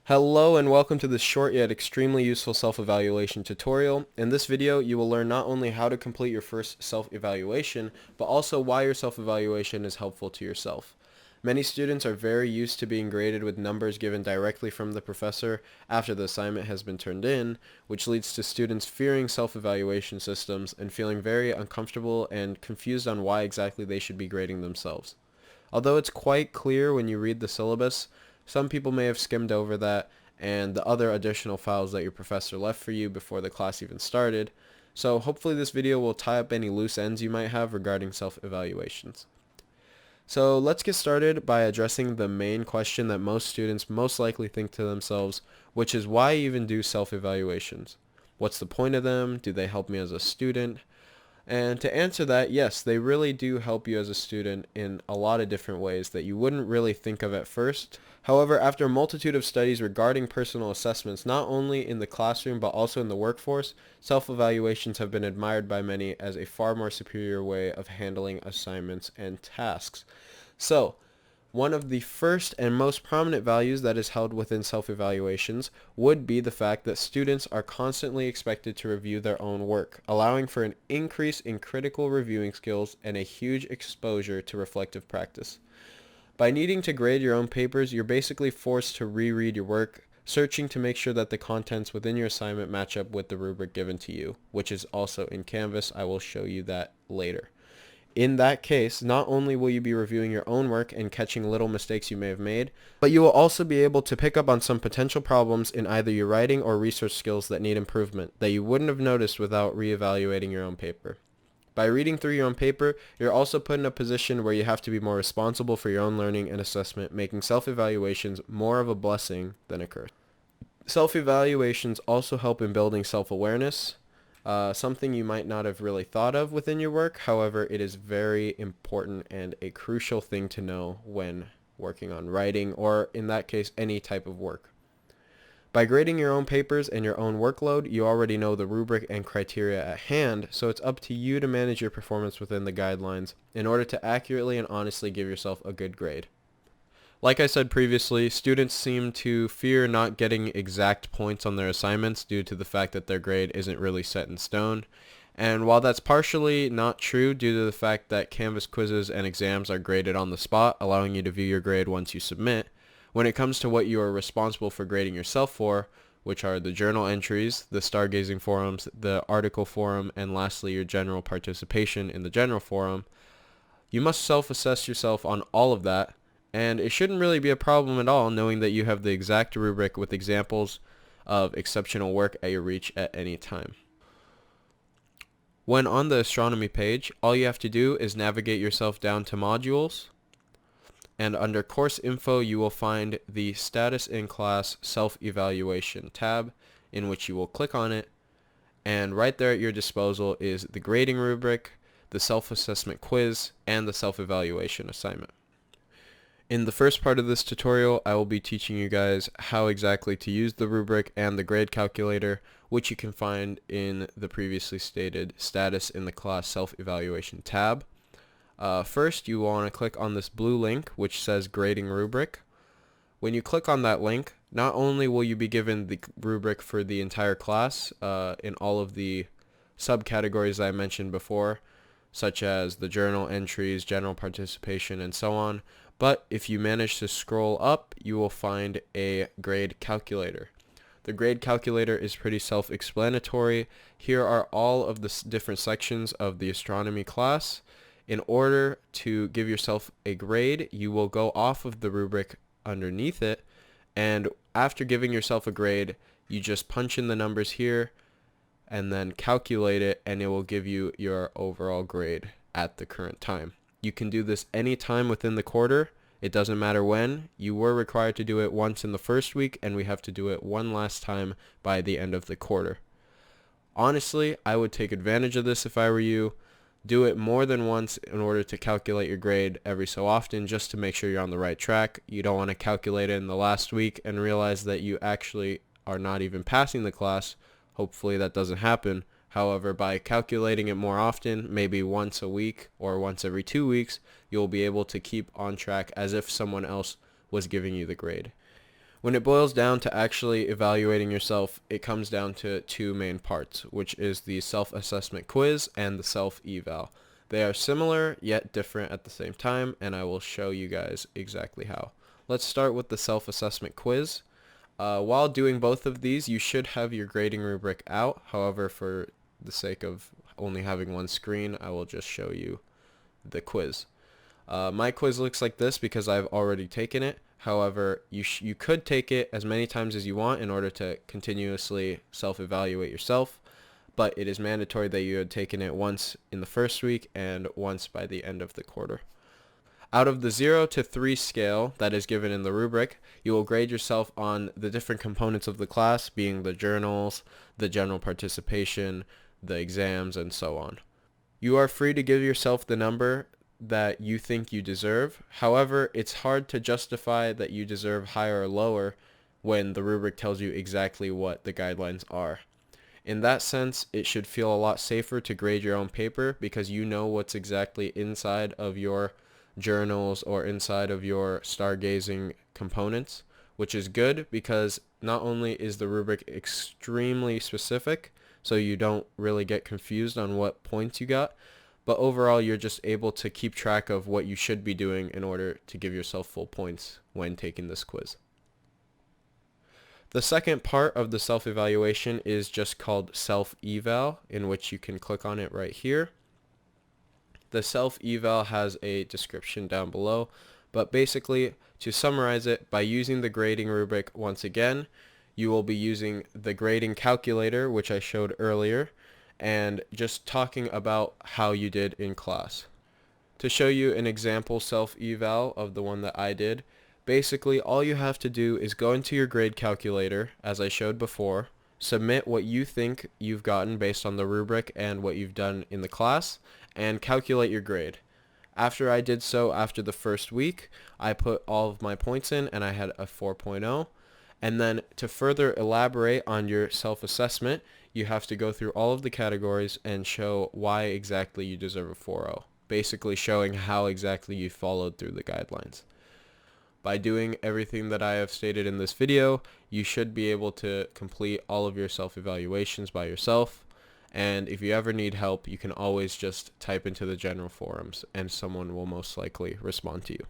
Hello and welcome to this short yet extremely useful self-evaluation tutorial. In this video, you will learn not only how to complete your first self-evaluation, but also why your self-evaluation is helpful to yourself. Many students are very used to being graded with numbers given directly from the professor after the assignment has been turned in, which leads to students fearing self-evaluation systems and feeling very uncomfortable and confused on why exactly they should be grading themselves. Although it's quite clear when you read the syllabus, some people may have skimmed over that and the other additional files that your professor left for you before the class even started. So hopefully this video will tie up any loose ends you might have regarding self-evaluations. So let's get started by addressing the main question that most students most likely think to themselves, which is why even do self-evaluations? What's the point of them? Do they help me as a student? And to answer that, yes, they really do help you as a student in a lot of different ways that you wouldn't really think of at first. However, after a multitude of studies regarding personal assessments, not only in the classroom but also in the workforce, self-evaluations have been admired by many as a far more superior way of handling assignments and tasks. So, one of the first and most prominent values that is held within self-evaluations would be the fact that students are constantly expected to review their own work, allowing for an increase in critical reviewing skills and a huge exposure to reflective practice. By needing to grade your own papers, you're basically forced to reread your work, searching to make sure that the contents within your assignment match up with the rubric given to you, which is also in Canvas. I will show you that later. In that case, not only will you be reviewing your own work and catching little mistakes you may have made, but you will also be able to pick up on some potential problems in either your writing or research skills that need improvement that you wouldn't have noticed without reevaluating your own paper. By reading through your own paper, you're also put in a position where you have to be more responsible for your own learning and assessment, making self-evaluations more of a blessing than a curse. Self-evaluations also help in building self-awareness, something you might not have really thought of within your work. However, it is very important and a crucial thing to know when working on writing, or in that case, any type of work. By grading your own papers and your own workload, you already know the rubric and criteria at hand, so it's up to you to manage your performance within the guidelines in order to accurately and honestly give yourself a good grade. Like I said previously, students seem to fear not getting exact points on their assignments due to the fact that their grade isn't really set in stone. And while that's partially not true due to the fact that Canvas quizzes and exams are graded on the spot, allowing you to view your grade once you submit, when it comes to what you are responsible for grading yourself for, which are the journal entries, the stargazing forums, the article forum, and lastly your general participation in the general forum, you must self-assess yourself on all of that, and it shouldn't really be a problem at all knowing that you have the exact rubric with examples of exceptional work at your reach at any time. When on the astronomy page, all you have to do is navigate yourself down to modules, and under course info you will find the status in class self-evaluation tab, in which you will click on it, and right there at your disposal is the grading rubric, the self-assessment quiz, and the self-evaluation assignment. In the first part of this tutorial, I will be teaching you guys how exactly to use the rubric and the grade calculator, which you can find in the previously stated status in the class self-evaluation tab. First, you want to click on this blue link, which says grading rubric. When you click on that link, not only will you be given the rubric for the entire class in all of the subcategories I mentioned before, such as the journal entries, general participation, and so on, but if you manage to scroll up, you will find a grade calculator. The grade calculator is pretty self-explanatory. Here are all of the different sections of the astronomy class. In order to give yourself a grade, you will go off of the rubric underneath it, and after giving yourself a grade, you just punch in the numbers here and then calculate it, and it will give you your overall grade at the current time. You can do this any time within the quarter. It doesn't matter when. You were required to do it once in the first week, and we have to do it one last time by the end of the quarter. Honestly, I would take advantage of this if I were you. Do it more than once in order to calculate your grade every so often, just to make sure you're on the right track. You don't want to calculate it in the last week and realize that you actually are not even passing the class. Hopefully that doesn't happen. However, by calculating it more often, maybe once a week or once every 2 weeks, you'll be able to keep on track as if someone else was giving you the grade. When it boils down to actually evaluating yourself, it comes down to two main parts, which is the self-assessment quiz and the self-eval. They are similar yet different at the same time, and I will show you guys exactly how. Let's start with the self-assessment quiz. While doing both of these, you should have your grading rubric out. However, for the sake of only having one screen, I will just show you the quiz. My quiz looks like this because I've already taken it. However, you could take it as many times as you want in order to continuously self-evaluate yourself, but it is mandatory that you had taken it once in the first week and once by the end of the quarter. Out of the 0 to 3 scale that is given in the rubric, you will grade yourself on the different components of the class, being the journals, the general participation, the exams, and so on. You are free to give yourself the number that you think you deserve. However, it's hard to justify that you deserve higher or lower when the rubric tells you exactly what the guidelines are. In that sense, it should feel a lot safer to grade your own paper because you know what's exactly inside of your journals or inside of your stargazing components, which is good because not only is the rubric extremely specific, so you don't really get confused on what points you got, but overall you're just able to keep track of what you should be doing in order to give yourself full points when taking this quiz. The second part of the self-evaluation is just called self-eval, in which you can click on it right here. The self-eval has a description down below, but basically, to summarize it, by using the grading rubric once again, you will be using the grading calculator, which I showed earlier, and just talking about how you did in class. To show you an example self-eval of the one that I did, basically all you have to do is go into your grade calculator, as I showed before, submit what you think you've gotten based on the rubric and what you've done in the class, and calculate your grade. After I did so after the first week, I put all of my points in and I had a 4.0. And then to further elaborate on your self-assessment, you have to go through all of the categories and show why exactly you deserve a 4.0, basically showing how exactly you followed through the guidelines. By doing everything that I have stated in this video, you should be able to complete all of your self-evaluations by yourself. And if you ever need help, you can always just type into the general forums and someone will most likely respond to you.